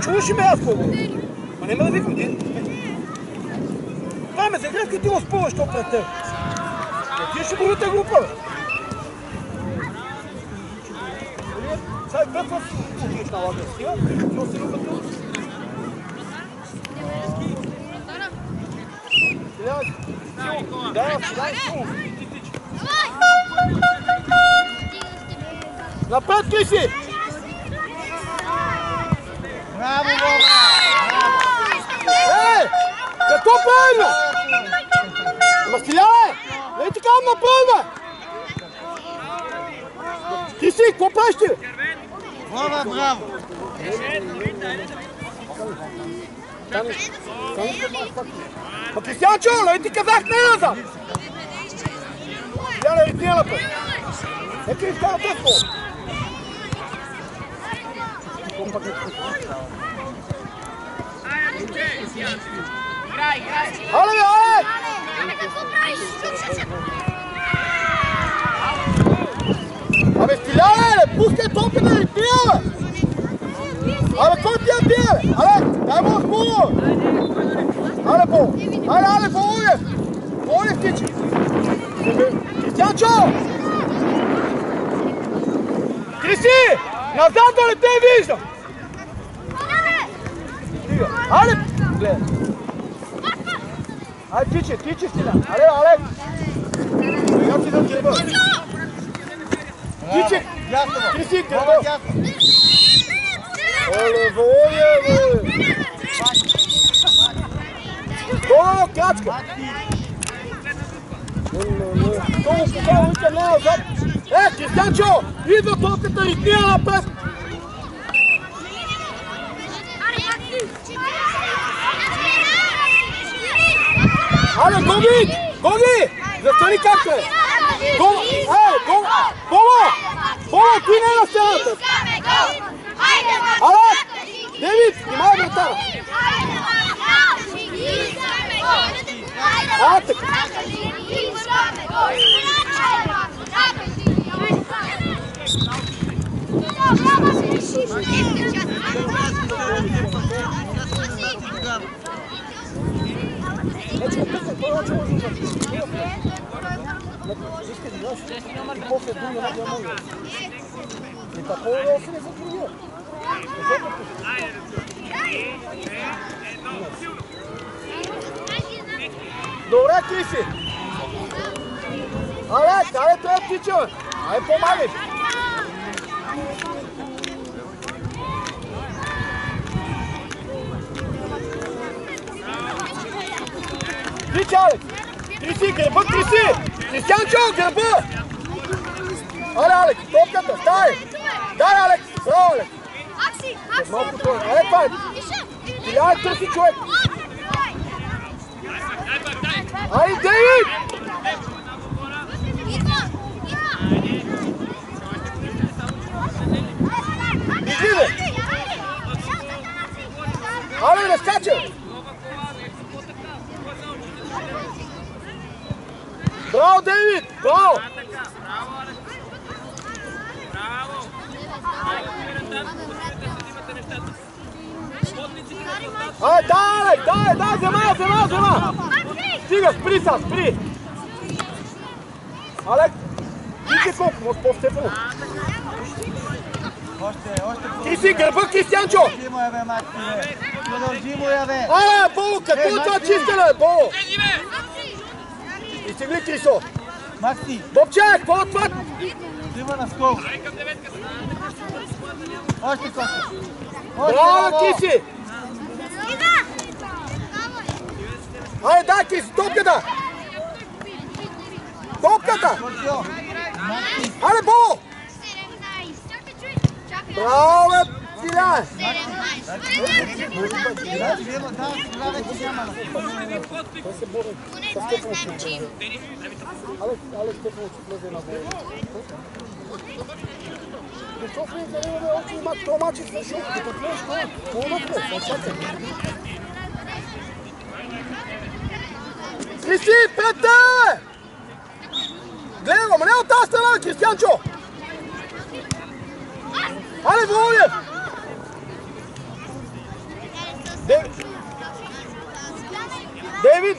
чуваш ли ме аз колко? Ма няма да викам, ти. Това ме загрев, като ти го спъваш, то пред теб. Ти ще другата група, бе. Сега и път в отидеш на лагер, стига, но се любят. Напред, Киси! Браво, Бога! Ей! Като правилно? Ама стиляй! Не ти казвам напред, бе! Киси, какво правиш ти? Бога, браво! Ма Кристиянчо, не ти казах не назад! Я не ритния напред! Нека изкара тъпо! Але, бе, але! Абе, стиляй, пускай топи да ритния, бе! Абе, кой ти я бие, бе? Але, дай му хубаво! Але, Бо! Але, Володев! Володев тичи! Кристиянчо! Криси! Назад да не те виждам! Але! Гледай! Але, тичи си, да! Але! Я ти дам гърба! Тичи! Криси, гърба! Оле, Володев, бе! Долу, крачка! Долу, покава, вика, не назад! Кристиянчо! Идва топката и тия напред! Але, Гоги! Застани както е! Бомо, ти не е на стената! Але! Девид, внимай, братара! Така! Добре, Криси! Але, той е птича, бе! Ай, помагай! Тича, Алекс! Криси, гърба, Криси! Кристиянчо, гърба! Але, Алекс, топката, стай! Дай, Алекс! Браво, Алекс! Малко това, але, това е! Тиляй, търси човек! Ай, Дейвид! Излизай! Але, не скачай! Браво, Дейвид! Браво! Ай, дай, взема! Стига, спри! Алек, ти колко, може по-степено. Ти си гърба, Кристиянчо! Продължи му я, бе! Боло, какво е това чистене, Боло? Изтегли, Крисо! Макси! Бобче, какво е това? Има на скол! Още коса! Браво, Киси! Айде, дай, Киси, топката! Айде, Боло! Браво, бе, Тиляй! Той се бори с Стефано си. Але Стефано си влезе на бой. Защо влезе да имаме още матч? Това матч е свършил. Като влезеш, какво напред? Криси, пред те! Гледай го, ма не от тази страна, Кристиянчо! Айде, Володев!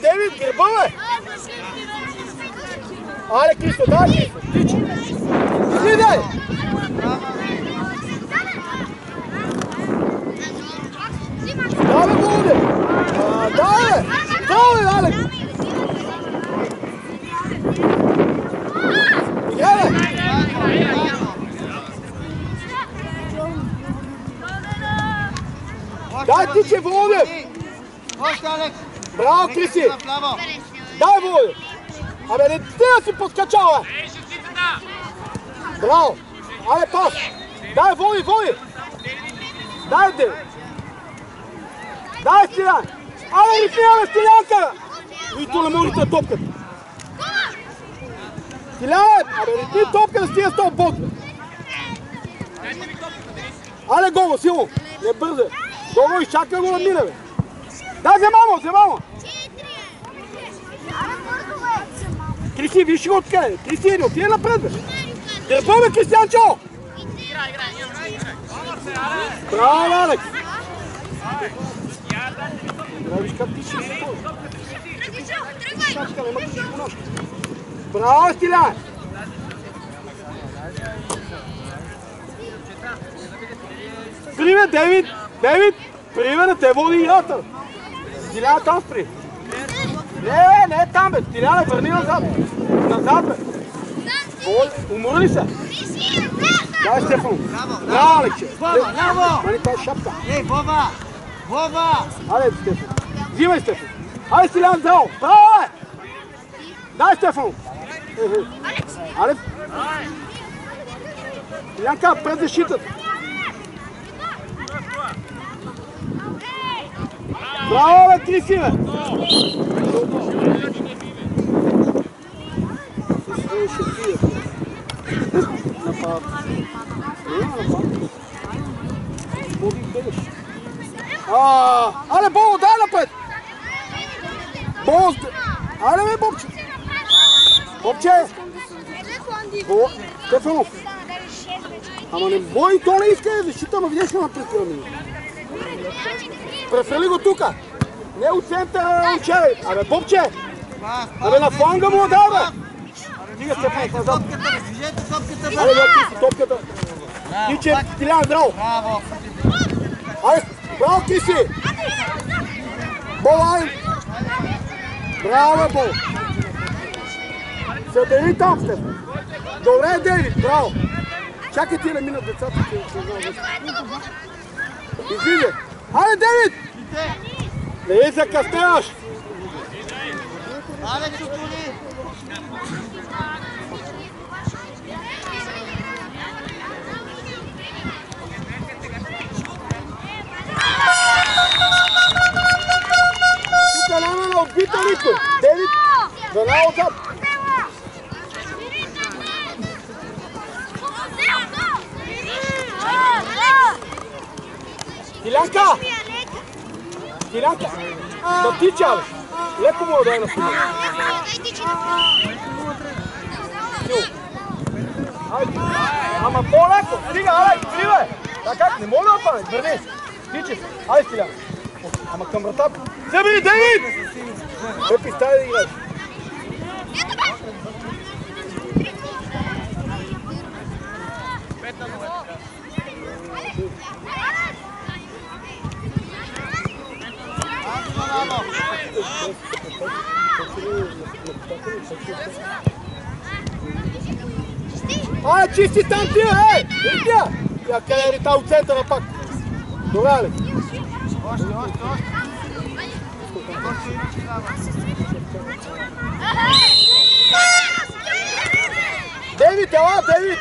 Девид, гърба, бе! Але, Кристо, дай, Кристо, тича! Слидай! Да, бе, Володе! Да, бе! Да, Алек! Играй, бе! Дай, тиче, Володе! Браво, Криси! Дай, Володе! Абе, не ти да си подскачал, бе! Браво! Але, пас! Дай, води! Дай, Деви! Дай, Стилян! Але, рифняваме, Стилянка! И то не можете топката! Стилян! Абе, рифни топка да стига с този бот, бе! Але, Гого, силно! Не бързе! Гого, изчака го да мине, бе! Дай, вземамо! Криси, виж го откъде! Криси, не отиде напред, бе! Гърба, бе, Кристиянчо! Браво, Алекс! Виж как ти ще се това. Браво, Стилян! Привет, Девид! Привет, те води играта! Стилян там спри! Не е там, бе! Стилян, върни назад! Назад, бе! Умори се! Дай, Стефан! Браво, Алексе! Браво! Мани тази шапка! Ей, Вова! Айде, Стефан! Взимай, Стефан! Айде, Стилян, здраво! Браво, бе! Дай, Стефан! Алекс! Стилянка, пред защитата! Браво, бе, Криси, бе! Але, Бобо, дай напред! Але, бе, Бобче! Бобче! Стефанов! Ама не бой, то не иска да защита, ама видеш ме напред пирамида. Префрели го тука! Не от центъра, учевай! Абе, Бобче! Абе, на фланга му дай, бе! Стига, Стефанов, назад! Але, бе, топката! Тиче, Стилян, здраво! Айде, браво, Криси! Бола, айде! Браво, бе, Бол! Се отдели там, Стефан! Добре, Дейвид, браво! Чакай ти да минат децата, че не знам нещо. Излизе! Айде, Дейвид! Не се кастеяш! Айде, чутули! Тука няма на отбита никой! Дейвид, веднага отзад! Стилянка! Да тича, бе! Леко му дай на футбол. Ама по-леко! Стига, Алекс, бе! Така, не мога да падне, върни! Тичи! Айде, Стилян! Ама към вратата! Събери, Дейвид! Пепи, стане да играеш! Айде, чисти там тия, ей! Ели тия! Тя къде е та от центъра пак? Добре, Алекс! Дейвид, ела, Дейвид!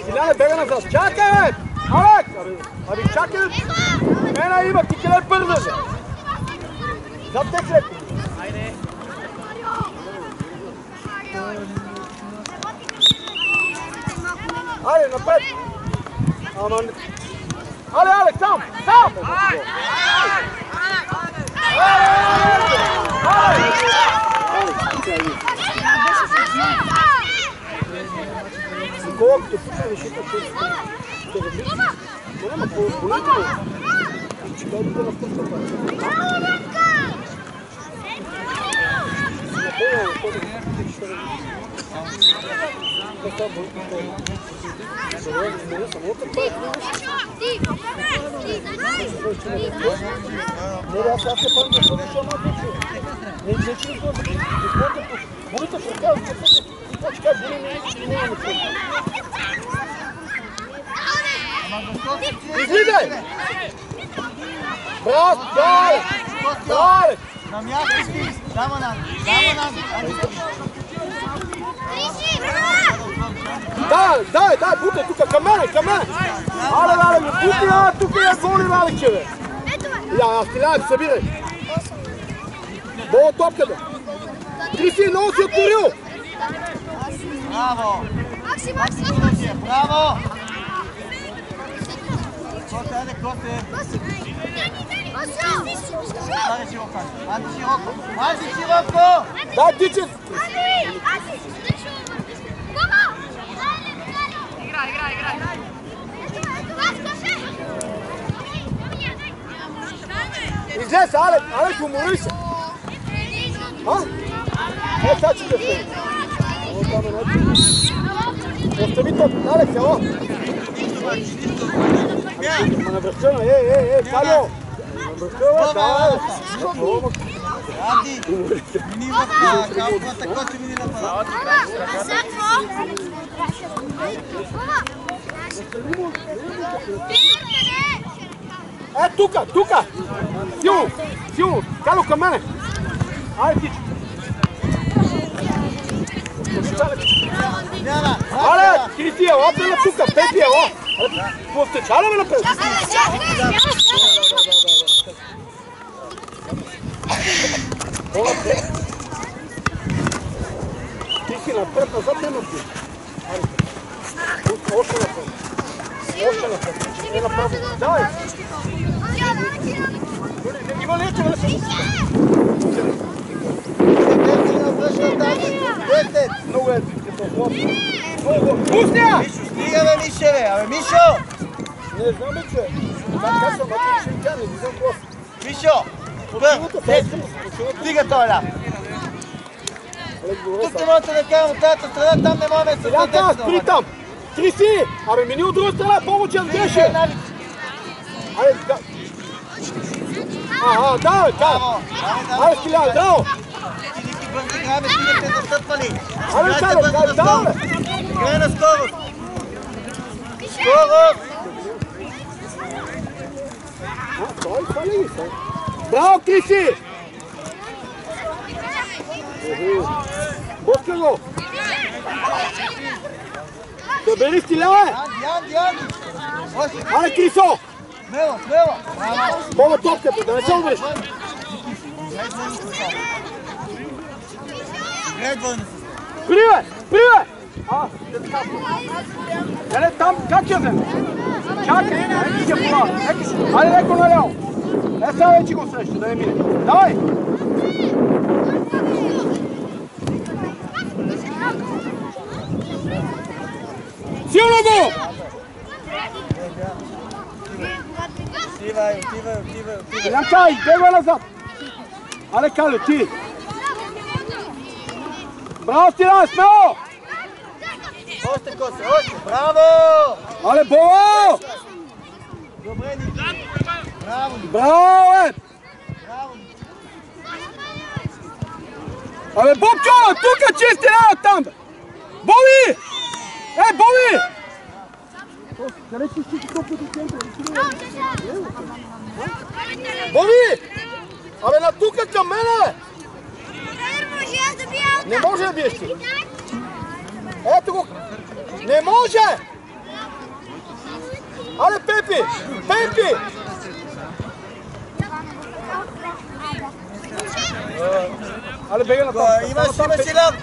Стиляне, бега назад. Чакай, бе! Алек! Аби чакай! Мена има, ти къде бързаш? Зад те след. Айде, напред! Ама... Але, Алек, там! Там! Колкото пука решита, че ще различи. Но няма по-болително. Че дай да напусна това. Излизай! Брат, дай! Дай! На място си! Само нам! Дай, бутай тука, към мене! Але, ми бути, тук е голи, Алече, бе! Я, стиляй, събирай! Бола топката! Криси, много си отворил! Браво! Браво! Коте, айде, коте! Айде широко! Дай, тичи! Излез, Алек, умори се! Сега че те остави топ, Алек, ела! Ма навръщена, Калио! Навръщена, Ради! Мини в калпата, коте мини на пара. Тука! Силно! Калио, към мене! Айде, тичи! Але, Криси, ела прела тука, Пепи, ела! Повтечаваме напред! Криси, напред, назад няма ти. Още напред. Е направо. Давай! Има ли че да се много е пусня! Мишо, стига бе, Мише, бе! Абе, Мишо! Не знам бе, че. Как съм, ще ми кажа, не знам какво. Мишо! Стига той ля! Тук не можете да карам от тази страна, там не можем да се Селянка, спри там! Криси! Абе, мини от друга страна, помощ аз беше! Абе, да! Давай! Абе, стиляй, драво! Бързи играем, стигате застъпвали! Абе, Калио, давай! Играй на скорост! Скорост! Той фали се! Браво, Криси! Боска го! Събери стиляе! Диан! Аре, Крисо! Смело! Браво! Бола топката, да не се обреш! Играй двойно! Приве! Не, там, как ще вземе? Чакай, еки ще пола. Айде, леко наляво. Сега вече го среща, да не мине. Давай! Силно го! Отивай! Янка, избегвай назад! Але, Калио, ти! Браво, Стиляне, смело! Още косе, още! Браво! Але, Боло! Добре, Ники! Браво! Браво, бе! Абе, Бобчо, тука чисти работа там, бе! Боби! Боби! Къде ще щити топката в центъра? Боби! Абе, на тука към мене, бе! Не може да биеш ти! Ето го! Не може! Але, Пепи! Пепи! Але, бега на това! Имаш Илян!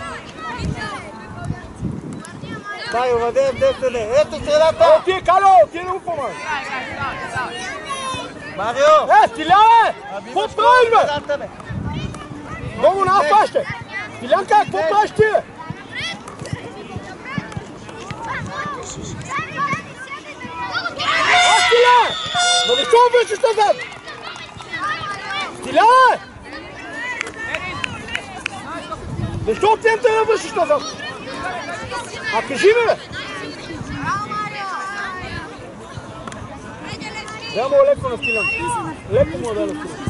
Дай, въдем, дете. Ето средата! Ти, Калю! Ти не го помагаш! Марио! Стиляне! Какво правиш, бе? Много напаще! Стилянка, какво правиш ти, бе? Стиляне! Но защо вършиш назад? Стиляне! Защо от центъра вършиш назад? А кажи ми, бе! Дай му леко на Стилянка. Леко му да на Стилянка.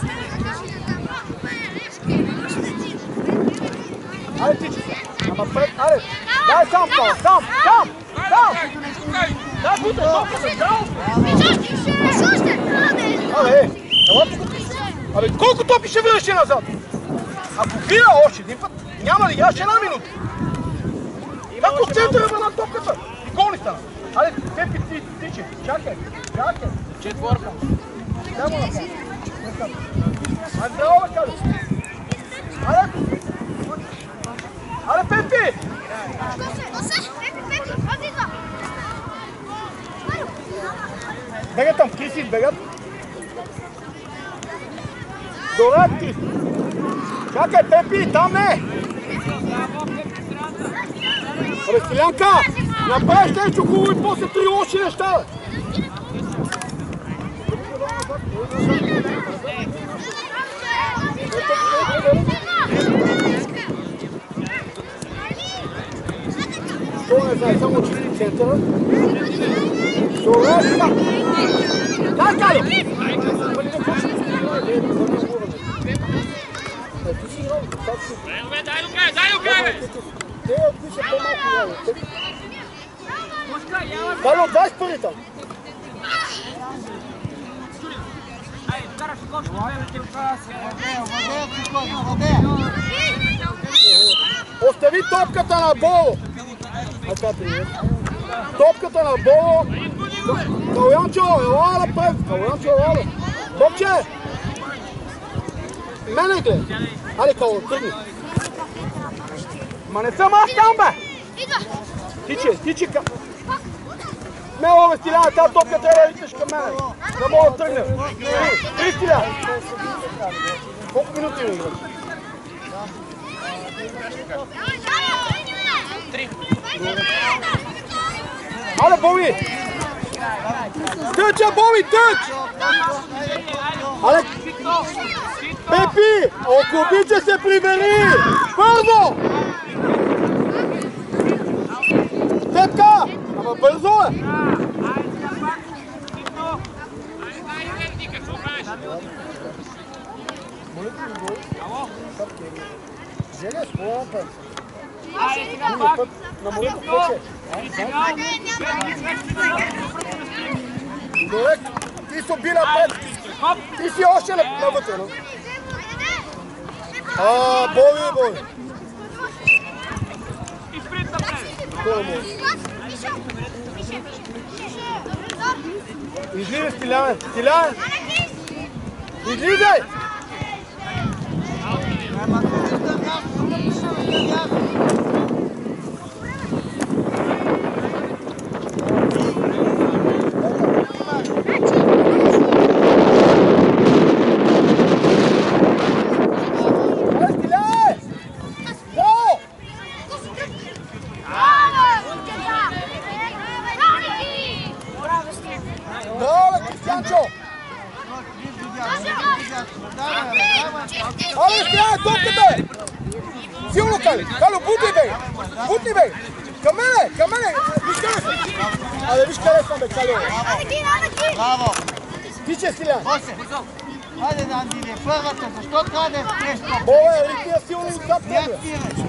Айде тичи се. Ама пред, айде. Дай сам, сам. Дай бутре, толкова се дал. Абе, ела тук. Абе, колко топи ще върши назад? Ако вие още един път, няма да играш една минута. Ако в центъра на топката. И гол ни стана. Айде, Пепи, тичи. Чакай. Четворка. Дай му напад. Айде, здраво, бе, Калю. Айде. Айде, Пепи! Бегат там, Криси, бегат. Добре, Криси. Чакай, Пепи, там не! Абе, Стилянка, направиш нещо хубаво и после три лоши неща, бе. Що не знае, само чисти центъра. Добре, така. Дай, Калю! Дай, Лукаве! Те отпиша по-малко. Калю, 21 там. Остави топката на Боло. Топката на Боло. Калянчо, ела напред. Калянчо, ела. Бобче. Мене гледай. Айде, Кало, тръгни. Ма не съм аз там, бе. Тичи към. Мело, бе, Стиляне, тази топка трябва да викаш към мене. Да мога да тръгнем. Три, Стиляне. Колко минути ми играш? 3. Айде, Боби! Тъча, Боби, тъч! Айде! Пепи! Ако обича се прибери! Бързо! Степка! Ама бързо е! Жене, своя път. На морето пече. Добре, ти си би напред. Ти си още навътре. Боби. Излизай, Стиляне. Излизай! Абе, стяга топката! Силно, Калю, бутни, бе! Към мене! Виж къде съм! Абе, виж къде съм, бе, Калю! Браво! Тиче, Стилян! Хайде, Андиле, първата, защо трябва да е спреш топката? Бове, рития силно и капка, Не бе! активаш!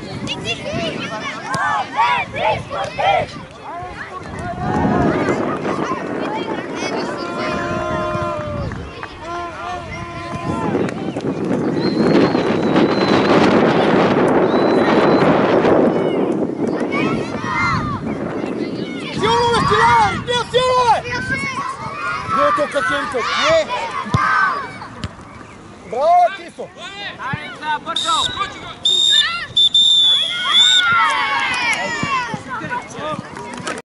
Stillare! Attenzione! Non tocca Chirico! Bravo Cristo!